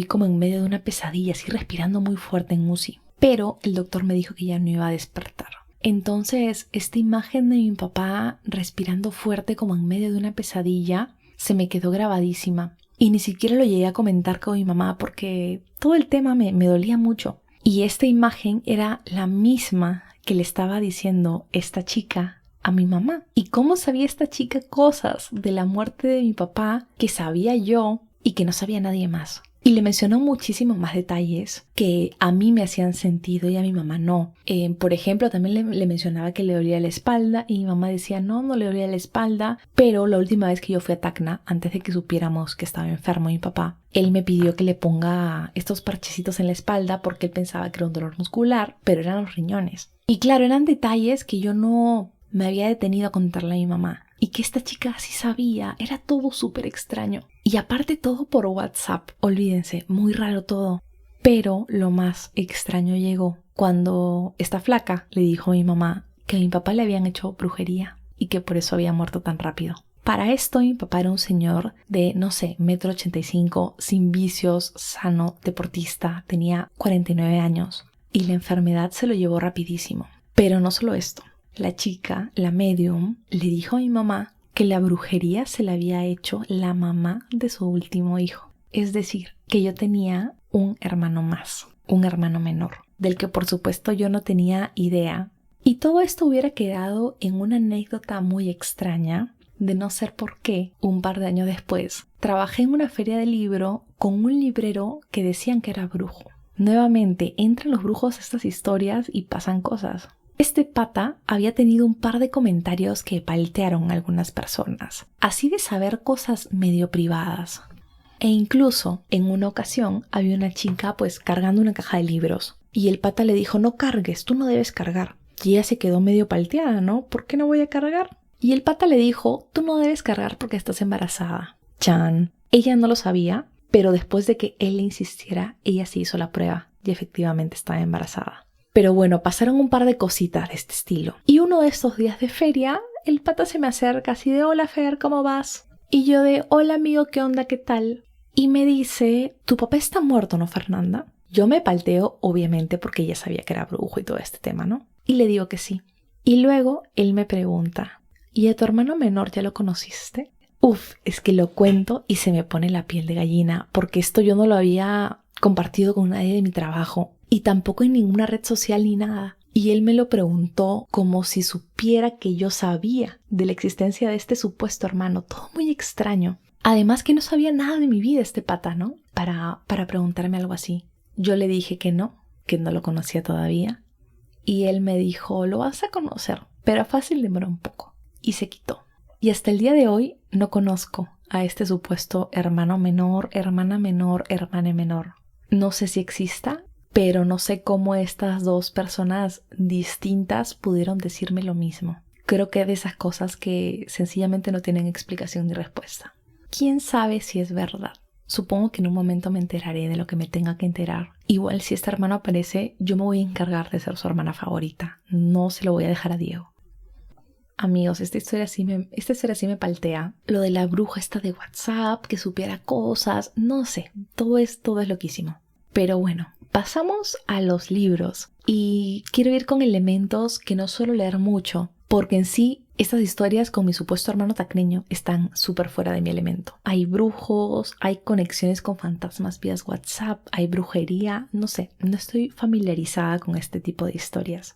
como en medio de una pesadilla, así respirando muy fuerte en UCI. Pero el doctor me dijo que ya no iba a despertar. Entonces, esta imagen de mi papá respirando fuerte como en medio de una pesadilla se me quedó grabadísima. Y ni siquiera lo llegué a comentar con mi mamá porque todo el tema me dolía mucho. Y esta imagen era la misma que le estaba diciendo esta chica a mi mamá. ¿Y cómo sabía esta chica cosas de la muerte de mi papá que sabía yo y que no sabía nadie más? Y le mencionó muchísimos más detalles que a mí me hacían sentido y a mi mamá no. Por ejemplo, también le mencionaba que le dolía la espalda y mi mamá decía no le dolía la espalda. Pero la última vez que yo fui a Tacna, antes de que supiéramos que estaba enfermo mi papá, él me pidió que le ponga estos parchecitos en la espalda porque él pensaba que era un dolor muscular, pero eran los riñones. Y claro, eran detalles que yo no me había detenido a contarle a mi mamá. Y que esta chica sí sabía, era todo súper extraño. Y aparte todo por WhatsApp, olvídense, muy raro todo. Pero lo más extraño llegó cuando esta flaca le dijo a mi mamá que a mi papá le habían hecho brujería y que por eso había muerto tan rápido. Para esto mi papá era un señor de, no sé, 1,85 m, sin vicios, sano, deportista, tenía 49 años. Y la enfermedad se lo llevó rapidísimo. Pero no solo esto. La chica, la medium, le dijo a mi mamá que la brujería se la había hecho la mamá de su último hijo. Es decir, que yo tenía un hermano más, un hermano menor, del que por supuesto yo no tenía idea. Y todo esto hubiera quedado en una anécdota muy extraña, de no ser por qué, un par de años después, trabajé en una feria de libro con un librero que decían que era brujo. Nuevamente, entran los brujos a estas historias y pasan cosas. Este pata había tenido un par de comentarios que paltearon a algunas personas, así de saber cosas medio privadas. E incluso, en una ocasión, había una chica pues cargando una caja de libros y el pata le dijo: no cargues, tú no debes cargar. Y ella se quedó medio palteada, ¿no? ¿Por qué no voy a cargar? Y el pata le dijo, tú no debes cargar porque estás embarazada. Chan. Ella no lo sabía, pero después de que él le insistiera, ella se hizo la prueba y efectivamente estaba embarazada. Pero bueno, pasaron un par de cositas de este estilo. Y uno de estos días de feria, el pata se me acerca así de, hola Fer, ¿cómo vas? Y yo de, hola amigo, ¿qué onda? ¿Qué tal? Y me dice, tu papá está muerto, ¿no, Fernanda? Yo me palteo, obviamente, porque ella sabía que era brujo y todo este tema, ¿no? Y le digo que sí. Y luego él me pregunta, ¿y a tu hermano menor ya lo conociste? Uf, es que lo cuento y se me pone la piel de gallina, porque esto yo no lo había compartido con nadie de mi trabajo y tampoco en ninguna red social ni nada. Y él me lo preguntó como si supiera que yo sabía de la existencia de este supuesto hermano. Todo muy extraño. Además que no sabía nada de mi vida este pata, ¿no? Para preguntarme algo así. Yo le dije que no lo conocía todavía. Y él me dijo, lo vas a conocer, pero fácil demora un poco. Y se quitó. Y hasta el día de hoy no conozco a este supuesto hermano menor, hermana menor, hermana menor. No sé si exista, pero no sé cómo estas dos personas distintas pudieron decirme lo mismo. Creo que es de esas cosas que sencillamente no tienen explicación ni respuesta. ¿Quién sabe si es verdad? Supongo que en un momento me enteraré de lo que me tenga que enterar. Igual si este hermano aparece, yo me voy a encargar de ser su hermana favorita. No se lo voy a dejar a Diego. Amigos, esta historia sí me paltea. Lo de la bruja esta de WhatsApp, que supiera cosas, no sé, todo es loquísimo. Pero bueno, pasamos a los libros y quiero ir con elementos que no suelo leer mucho, porque en sí estas historias con mi supuesto hermano tacneño están súper fuera de mi elemento. Hay brujos, hay conexiones con fantasmas vía WhatsApp, hay brujería, no sé, no estoy familiarizada con este tipo de historias.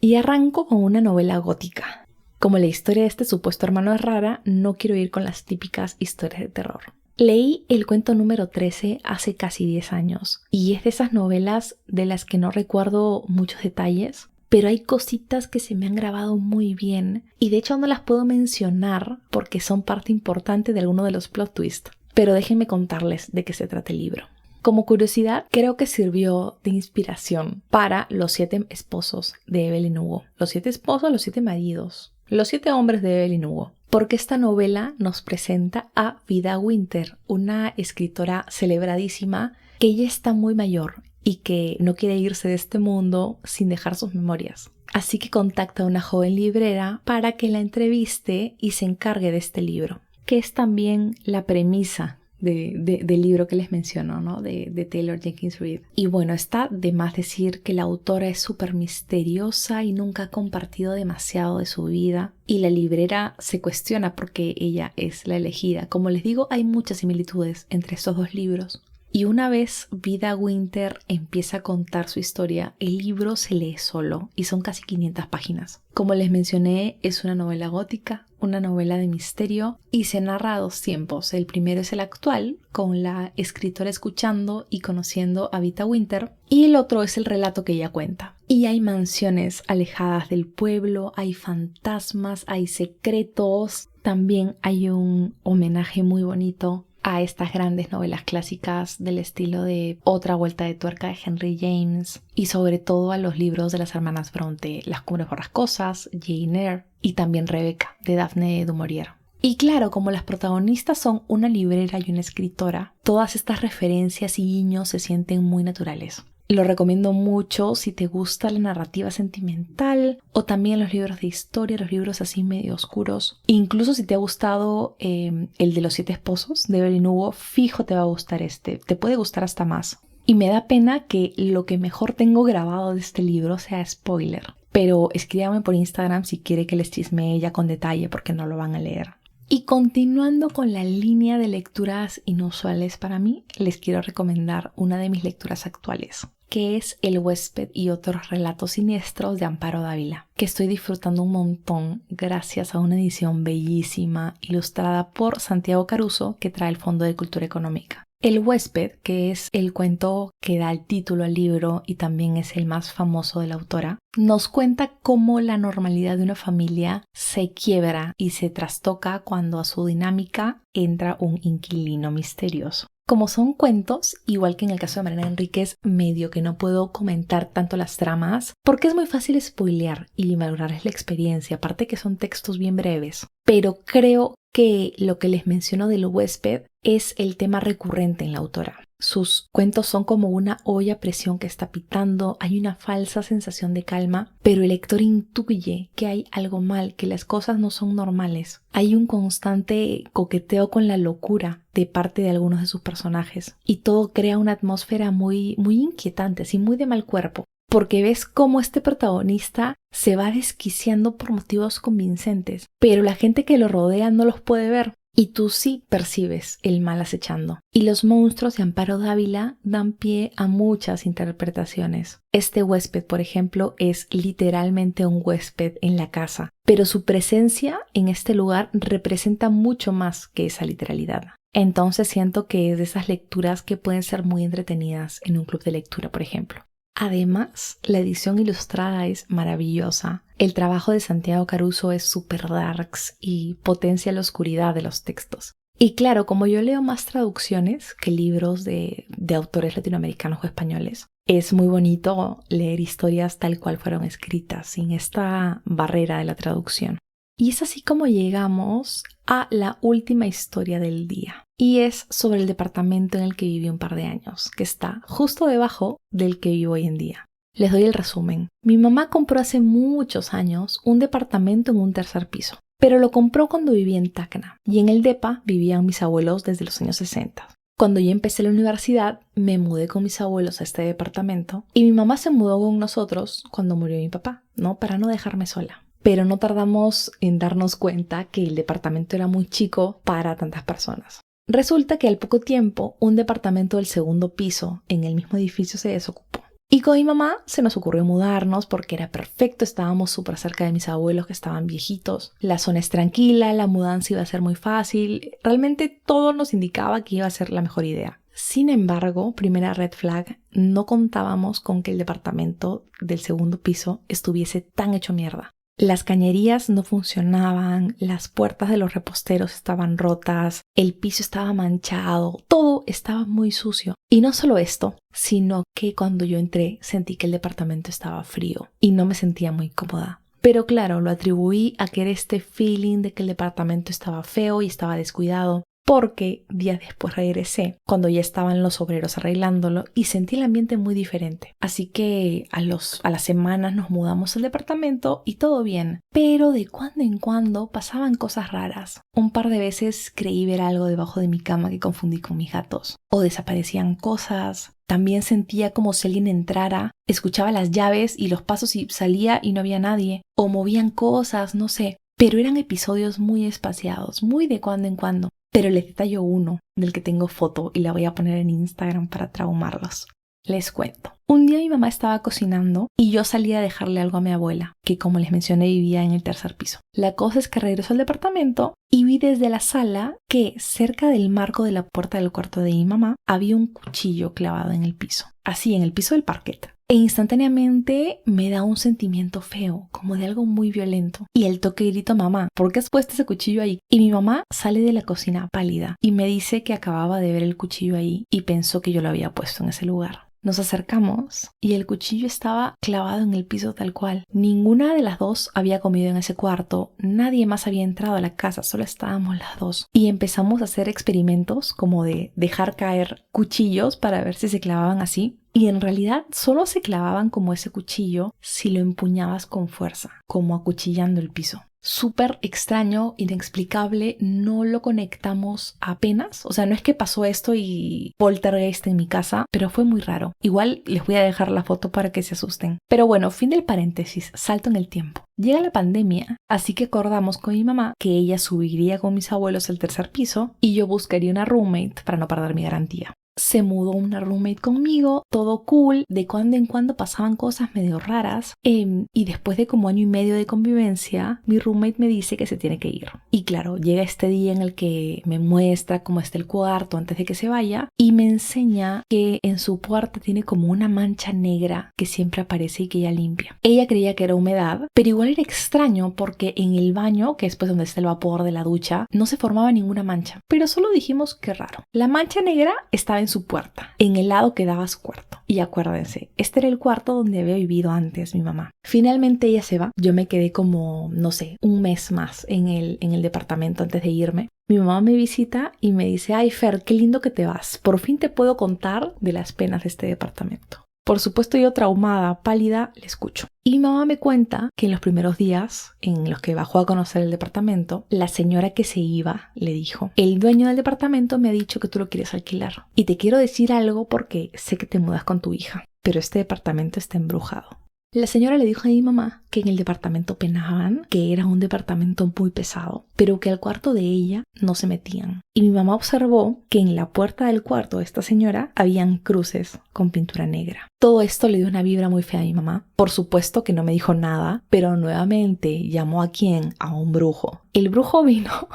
Y arranco con una novela gótica. Como la historia de este supuesto hermano es rara, no quiero ir con las típicas historias de terror. Leí el cuento número 13 hace casi 10 años y es de esas novelas de las que no recuerdo muchos detalles, pero hay cositas que se me han grabado muy bien y de hecho no las puedo mencionar porque son parte importante de alguno de los plot twists, pero déjenme contarles de qué se trata el libro. Como curiosidad, creo que sirvió de inspiración para Los 7 esposos de Evelyn Hugo. Los 7 esposos, los 7 maridos. Los 7 hombres de Evelyn Hugo, porque esta novela nos presenta a Vida Winter, una escritora celebradísima que ya está muy mayor y que no quiere irse de este mundo sin dejar sus memorias. Así que contacta a una joven librera para que la entreviste y se encargue de este libro, que es también la premisa del libro que les menciono, ¿no? De Taylor Jenkins Reid. Y bueno, está de más decir que la autora es súper misteriosa y nunca ha compartido demasiado de su vida. Y la librera se cuestiona porque ella es la elegida. Como les digo, hay muchas similitudes entre estos dos libros. Y una vez Vida Winter empieza a contar su historia, el libro se lee solo y son casi 500 páginas. Como les mencioné, es una novela gótica, una novela de misterio y se narra a dos tiempos. El primero es el actual, con la escritora escuchando y conociendo a Vida Winter, y el otro es el relato que ella cuenta. Y hay mansiones alejadas del pueblo, hay fantasmas, hay secretos, también hay un homenaje muy bonito a estas grandes novelas clásicas del estilo de Otra vuelta de tuerca de Henry James y sobre todo a los libros de las hermanas Bronte, Las cumbres borrascosas, Jane Eyre y también Rebeca de Daphne du Maurier. Y claro, como las protagonistas son una librera y una escritora, todas estas referencias y guiños se sienten muy naturales. Lo recomiendo mucho si te gusta la narrativa sentimental o también los libros de historia, los libros así medio oscuros. Incluso si te ha gustado el de Los 7 esposos de Evelyn Hugo, fijo te va a gustar este. Te puede gustar hasta más. Y me da pena que lo que mejor tengo grabado de este libro sea spoiler. Pero escríbame por Instagram si quiere que les chismee ya con detalle porque no lo van a leer. Y continuando con la línea de lecturas inusuales para mí, les quiero recomendar una de mis lecturas actuales, que es El huésped y otros relatos siniestros de Amparo Dávila, que estoy disfrutando un montón gracias a una edición bellísima ilustrada por Santiago Caruso que trae el Fondo de Cultura Económica. El huésped, que es el cuento que da el título al libro y también es el más famoso de la autora, nos cuenta cómo la normalidad de una familia se quiebra y se trastoca cuando a su dinámica entra un inquilino misterioso. Como son cuentos, igual que en el caso de Mariana Enríquez, medio que no puedo comentar tanto las tramas, porque es muy fácil spoilear y valorarles la experiencia, aparte que son textos bien breves. Pero creo que lo que les menciono del huésped es el tema recurrente en la autora. Sus cuentos son como una olla a presión que está pitando, hay una falsa sensación de calma, pero el lector intuye que hay algo mal, que las cosas no son normales. Hay un constante coqueteo con la locura de parte de algunos de sus personajes y todo crea una atmósfera muy inquietante, así muy de mal cuerpo. Porque ves cómo este protagonista se va desquiciando por motivos convincentes, pero la gente que lo rodea no los puede ver. Y tú sí percibes el mal acechando. Y los monstruos de Amparo Dávila dan pie a muchas interpretaciones. Este huésped, por ejemplo, es literalmente un huésped en la casa, pero su presencia en este lugar representa mucho más que esa literalidad. Entonces siento que es de esas lecturas que pueden ser muy entretenidas en un club de lectura, por ejemplo. Además, la edición ilustrada es maravillosa. El trabajo de Santiago Caruso es súper darks y potencia la oscuridad de los textos. Y claro, como yo leo más traducciones que libros de autores latinoamericanos o españoles, es muy bonito leer historias tal cual fueron escritas, sin esta barrera de la traducción. Y es así como llegamos a la última historia del día. Y es sobre el departamento en el que viví un par de años, que está justo debajo del que vivo hoy en día. Les doy el resumen. Mi mamá compró hace muchos años un departamento en un tercer piso, pero lo compró cuando vivía en Tacna, y en el depa vivían mis abuelos desde los años 60. Cuando yo empecé la universidad, me mudé con mis abuelos a este departamento, y mi mamá se mudó con nosotros cuando murió mi papá, ¿no? Para no dejarme sola. Pero no tardamos en darnos cuenta que el departamento era muy chico para tantas personas. Resulta que al poco tiempo un departamento del segundo piso en el mismo edificio se desocupó. Y con mi mamá se nos ocurrió mudarnos porque era perfecto, estábamos súper cerca de mis abuelos que estaban viejitos, la zona es tranquila, la mudanza iba a ser muy fácil, realmente todo nos indicaba que iba a ser la mejor idea. Sin embargo, primera red flag, no contábamos con que el departamento del segundo piso estuviese tan hecho mierda. Las cañerías no funcionaban, las puertas de los reposteros estaban rotas, el piso estaba manchado, todo estaba muy sucio. Y no solo esto, sino que cuando yo entré sentí que el departamento estaba frío y no me sentía muy cómoda. Pero claro, lo atribuí a que era este feeling de que el departamento estaba feo y estaba descuidado. Porque días después regresé, cuando ya estaban los obreros arreglándolo y sentí el ambiente muy diferente. Así que a las semanas nos mudamos al departamento y todo bien. Pero de cuando en cuando pasaban cosas raras. Un par de veces creí ver algo debajo de mi cama que confundí con mis gatos. O desaparecían cosas. También sentía como si alguien entrara, escuchaba las llaves y los pasos y salía y no había nadie. O movían cosas, no sé. Pero eran episodios muy espaciados, muy de cuando en cuando. Pero les detallo uno del que tengo foto y la voy a poner en Instagram para traumarlos. Les cuento. Un día mi mamá estaba cocinando y yo salí a dejarle algo a mi abuela, que como les mencioné vivía en el tercer piso. La cosa es que regreso al departamento y vi desde la sala que cerca del marco de la puerta del cuarto de mi mamá había un cuchillo clavado en el piso. Así, en el piso del parquet. E instantáneamente me da un sentimiento feo, como de algo muy violento. Y el toque grito: mamá, ¿por qué has puesto ese cuchillo ahí? Y mi mamá sale de la cocina pálida y me dice que acababa de ver el cuchillo ahí y pensó que yo lo había puesto en ese lugar. Nos acercamos y el cuchillo estaba clavado en el piso tal cual. Ninguna de las dos había comido en ese cuarto, nadie más había entrado a la casa, solo estábamos las dos. Y empezamos a hacer experimentos como de dejar caer cuchillos para ver si se clavaban así. Y en realidad solo se clavaban como ese cuchillo si lo empuñabas con fuerza, como acuchillando el piso. Súper extraño, inexplicable, no lo conectamos apenas. O sea, no es que pasó esto y poltergeist en mi casa, pero fue muy raro. Igual les voy a dejar la foto para que se asusten. Pero bueno, fin del paréntesis, salto en el tiempo. Llega la pandemia, así que acordamos con mi mamá que ella subiría con mis abuelos al tercer piso y yo buscaría una roommate para no perder mi garantía. se mudó una roommate conmigo, todo cool, de cuando en cuando pasaban cosas medio raras y después de como año y medio de convivencia, mi roommate me dice que se tiene que ir. Y claro, llega este día en el que me muestra cómo está el cuarto antes de que se vaya y me enseña que en su puerta tiene como una mancha negra que siempre aparece y que ella limpia. Ella creía que era humedad, pero igual era extraño porque en el baño, que es pues donde está el vapor de la ducha, no se formaba ninguna mancha. Pero solo dijimos que raro. La mancha negra estaba en su puerta, en el lado que daba a su cuarto. Y acuérdense, este era el cuarto donde había vivido antes mi mamá. Finalmente ella se va. Yo me quedé como, no sé, un mes más en el departamento antes de irme. Mi mamá me visita y me dice: ay, Fer, qué lindo que te vas. Por fin te puedo contar de las penas de este departamento. Por supuesto, yo traumada, pálida, le escucho. Y mi mamá me cuenta que en los primeros días en los que bajó a conocer el departamento, la señora que se iba le dijo: el dueño del departamento me ha dicho que tú lo quieres alquilar. Y te quiero decir algo porque sé que te mudas con tu hija, pero este departamento está embrujado. La señora le dijo a mi mamá que en el departamento penaban, que era un departamento muy pesado, pero que al cuarto de ella no se metían. Y mi mamá observó que en la puerta del cuarto de esta señora habían cruces con pintura negra. Todo esto le dio una vibra muy fea a mi mamá. Por supuesto que no me dijo nada, pero nuevamente llamó ¿a quién? A un brujo. El brujo vino.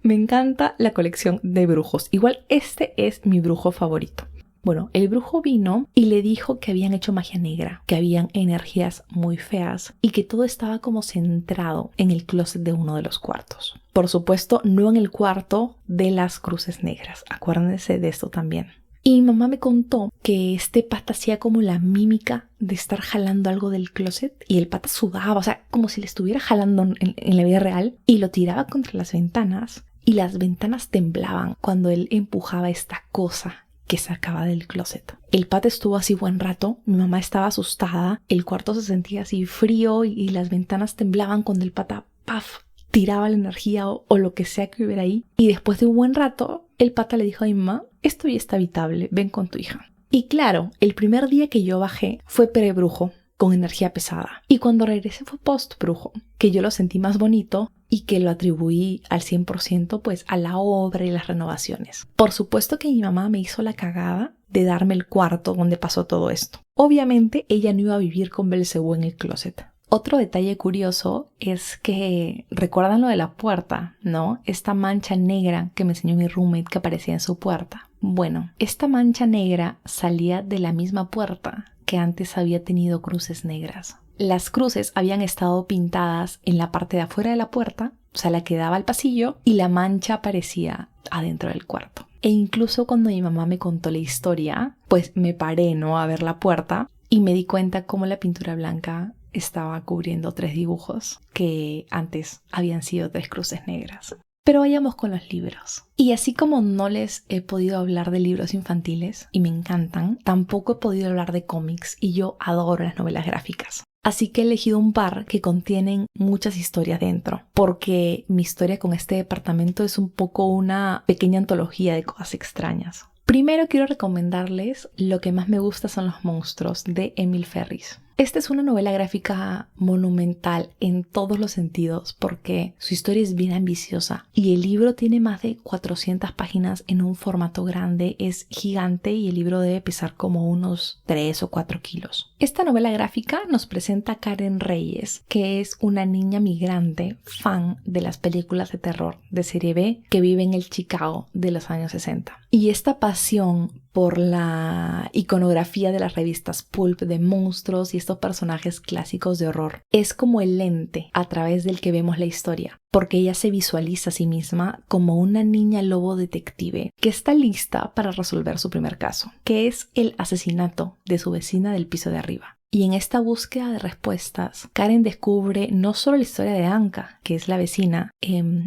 Me encanta la colección de brujos. Igual este es mi brujo favorito. Bueno, el brujo vino y le dijo que habían hecho magia negra, que habían energías muy feas y que todo estaba como centrado en el closet de uno de los cuartos. Por supuesto, no en el cuarto de las cruces negras. Acuérdense de esto también. Y mi mamá me contó que este pata hacía como la mímica de estar jalando algo del closet y el pata sudaba, o sea, como si le estuviera jalando en la vida real, y lo tiraba contra las ventanas y las ventanas temblaban cuando él empujaba esta cosa que sacaba del closet. El pata estuvo así buen rato, mi mamá estaba asustada, el cuarto se sentía así frío y las ventanas temblaban cuando el pata, ¡paf!, tiraba la energía o lo que sea que hubiera ahí. Y después de un buen rato, el pata le dijo a mi mamá: esto ya está habitable, ven con tu hija. Y claro, el primer día que yo bajé fue pre-brujo, con energía pesada. Y cuando regresé fue post-brujo, que yo lo sentí más bonito y que lo atribuí al 100% pues a la obra y las renovaciones. Por supuesto que mi mamá me hizo la cagada de darme el cuarto donde pasó todo esto. Obviamente ella no iba a vivir con Belcebú en el closet. Otro detalle curioso es que, ¿recuerdan lo de la puerta, no? Esta mancha negra que me enseñó mi roommate que aparecía en su puerta. Bueno, esta mancha negra salía de la misma puerta que antes había tenido cruces negras. Las cruces habían estado pintadas en la parte de afuera de la puerta, o sea, la que daba al pasillo, y la mancha aparecía adentro del cuarto. E incluso cuando mi mamá me contó la historia, pues me paré, ¿no?, a ver la puerta y me di cuenta cómo la pintura blanca estaba cubriendo 3 dibujos que antes habían sido 3 cruces negras. Pero vayamos con los libros. Y así como no les he podido hablar de libros infantiles, y me encantan, tampoco he podido hablar de cómics, y yo adoro las novelas gráficas. Así que he elegido un par que contienen muchas historias dentro, porque mi historia con este departamento es un poco una pequeña antología de cosas extrañas. Primero quiero recomendarles Lo que más me gusta son los monstruos, de Emil Ferris. Esta es una novela gráfica monumental en todos los sentidos porque su historia es bien ambiciosa y el libro tiene más de 400 páginas en un formato grande, es gigante y el libro debe pesar como unos 3 o 4 kilos. Esta novela gráfica nos presenta a Karen Reyes, que es una niña migrante fan de las películas de terror de serie B que vive en el Chicago de los años 60. Y esta pasión por la iconografía de las revistas pulp de monstruos y estos personajes clásicos de horror es como el lente a través del que vemos la historia, porque ella se visualiza a sí misma como una niña lobo detective que está lista para resolver su primer caso, que es el asesinato de su vecina del piso de arriba. Y en esta búsqueda de respuestas, Karen descubre no solo la historia de Anka, que es la vecina,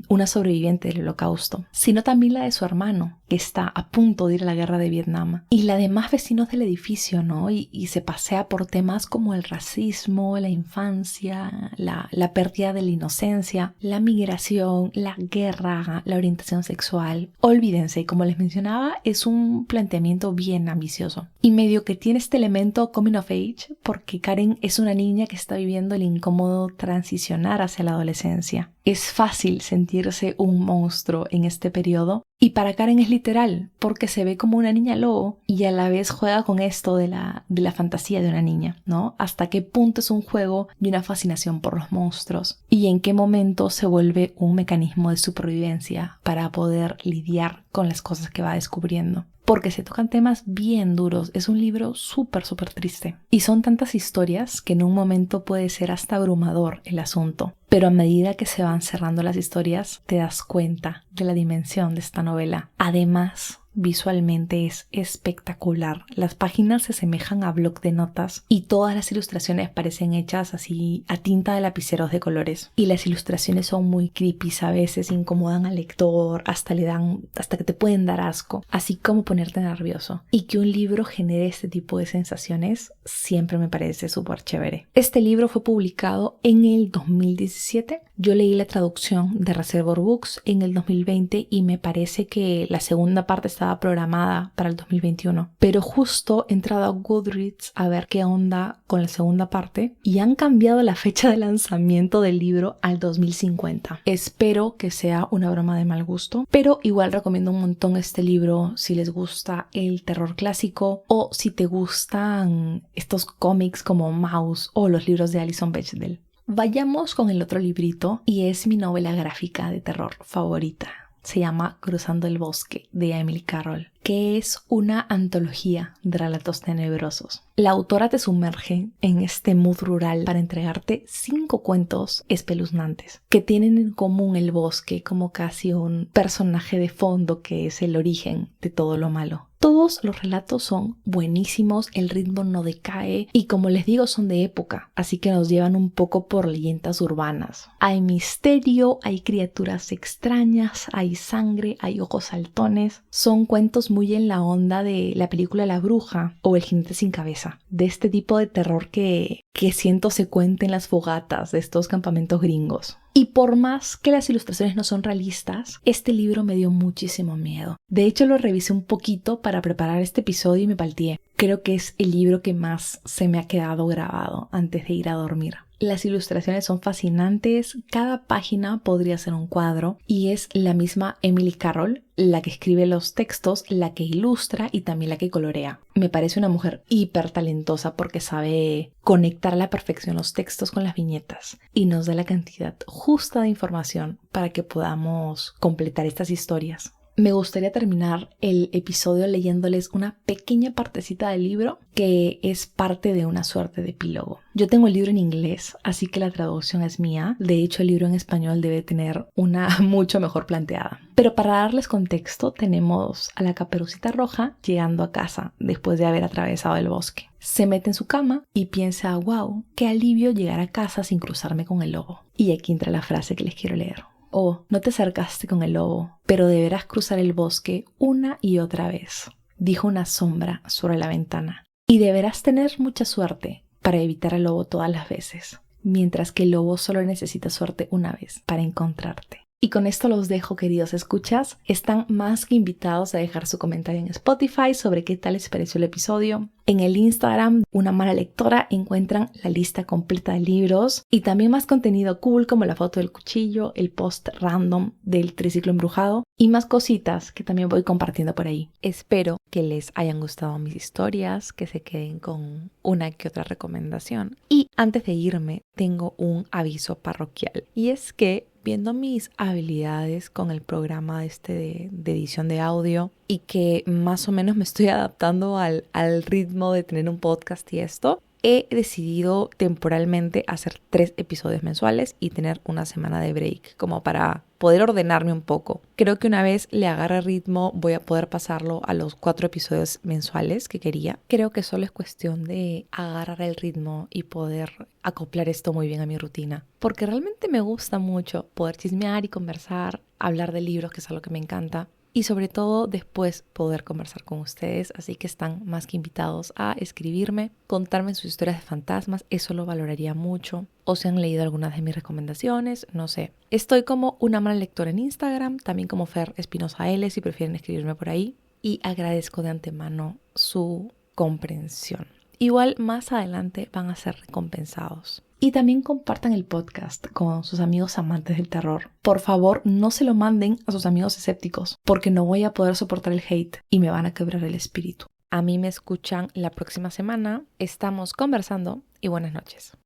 una sobreviviente del Holocausto, sino también la de su hermano, que está a punto de ir a la guerra de Vietnam, y la de más vecinos del edificio, ¿no? Y se pasea por temas como el racismo, la infancia, la pérdida de la inocencia, la migración, la guerra, la orientación sexual. Olvídense, como les mencionaba, es un planteamiento bien ambicioso. Y medio que tiene este elemento coming of age, porque Karen es una niña que está viviendo el incómodo transicionar hacia la adolescencia. Es fácil sentirse un monstruo en este periodo y para Karen es literal porque se ve como una niña lobo y a la vez juega con esto de la fantasía de una niña, ¿no? Hasta qué punto es un juego y una fascinación por los monstruos y en qué momento se vuelve un mecanismo de supervivencia para poder lidiar con las cosas que va descubriendo. Porque se tocan temas bien duros. Es un libro súper triste. Y son tantas historias que en un momento puede ser hasta abrumador el asunto. Pero a medida que se van cerrando las historias, te das cuenta de la dimensión de esta novela. Además, visualmente es espectacular. Las páginas se asemejan a bloc de notas y todas las ilustraciones parecen hechas así a tinta de lapiceros de colores. Y las ilustraciones son muy creepy, a veces incomodan al lector, hasta que te pueden dar asco, así como ponerte nervioso. Y que un libro genere este tipo de sensaciones siempre me parece súper chévere. Este libro fue publicado en el 2017. Yo leí la traducción de Reservoir Books en el 2020 y me parece que la segunda parte estaba programada para el 2021. Pero justo he entrado a Goodreads a ver qué onda con la segunda parte y han cambiado la fecha de lanzamiento del libro al 2050. Espero que sea una broma de mal gusto, pero igual recomiendo un montón este libro si les gusta el terror clásico o si te gustan estos cómics como Mouse o los libros de Alison Bechdel. Vayamos con el otro librito y es mi novela gráfica de terror favorita. Se llama Cruzando el bosque de Emily Carroll, que es una antología de relatos tenebrosos. La autora te sumerge en este mood rural para entregarte 5 cuentos espeluznantes que tienen en común el bosque como casi un personaje de fondo que es el origen de todo lo malo. Todos los relatos son buenísimos, el ritmo no decae y como les digo son de época, así que nos llevan un poco por leyendas urbanas. Hay misterio, hay criaturas extrañas, hay sangre, hay ojos saltones. Son cuentos muy en la onda de la película La Bruja o El jinete sin cabeza, de este tipo de terror que siento se cuenta en las fogatas de estos campamentos gringos. Y por más que las ilustraciones no son realistas, este libro me dio muchísimo miedo. De hecho, lo revisé un poquito para preparar este episodio y me palteé. Creo que es el libro que más se me ha quedado grabado antes de ir a dormir. Las ilustraciones son fascinantes, cada página podría ser un cuadro y es la misma Emily Carroll, la que escribe los textos, la que ilustra y también la que colorea. Me parece una mujer hiper talentosa porque sabe conectar a la perfección los textos con las viñetas y nos da la cantidad justa de información para que podamos completar estas historias. Me gustaría terminar el episodio leyéndoles una pequeña partecita del libro que es parte de una suerte de epílogo. Yo tengo el libro en inglés, así que la traducción es mía. De hecho, el libro en español debe tener una mucho mejor planteada. Pero para darles contexto, tenemos a la Caperucita Roja llegando a casa después de haber atravesado el bosque. Se mete en su cama y piensa, wow, qué alivio llegar a casa sin cruzarme con el lobo. Y aquí entra la frase que les quiero leer. Oh, no te acercaste con el lobo, pero deberás cruzar el bosque una y otra vez, dijo una sombra sobre la ventana. Y deberás tener mucha suerte para evitar al lobo todas las veces, mientras que el lobo solo necesita suerte una vez para encontrarte. Y con esto los dejo, queridos escuchas. Están más que invitados a dejar su comentario en Spotify sobre qué tal les pareció el episodio. En el Instagram, Una Mala Lectora, encuentran la lista completa de libros y también más contenido cool como la foto del cuchillo, el post random del triciclo embrujado y más cositas que también voy compartiendo por ahí. Espero que les hayan gustado mis historias, que se queden con una que otra recomendación. Y antes de irme, tengo un aviso parroquial y es que viendo mis habilidades con el programa de edición de audio y que más o menos me estoy adaptando al ritmo de tener un podcast y esto, he decidido temporalmente hacer 3 episodios mensuales y tener una semana de break como para poder ordenarme un poco. Creo que una vez le agarre ritmo voy a poder pasarlo a los 4 episodios mensuales que quería. Creo que solo es cuestión de agarrar el ritmo y poder acoplar esto muy bien a mi rutina. Porque realmente me gusta mucho poder chismear y conversar, hablar de libros, que es algo que me encanta. Y sobre todo después poder conversar con ustedes, así que están más que invitados a escribirme, contarme sus historias de fantasmas, eso lo valoraría mucho. O si han leído algunas de mis recomendaciones, no sé. Estoy como Una Mala Lectora en Instagram, también como Fer Espinosa L si prefieren escribirme por ahí. Y agradezco de antemano su comprensión igual más adelante van a ser recompensados. Y también compartan el podcast con sus amigos amantes del terror. Por favor, no se lo manden a sus amigos escépticos, porque no voy a poder soportar el hate y me van a quebrar el espíritu. A mí me escuchan la próxima semana. Estamos conversando y buenas noches.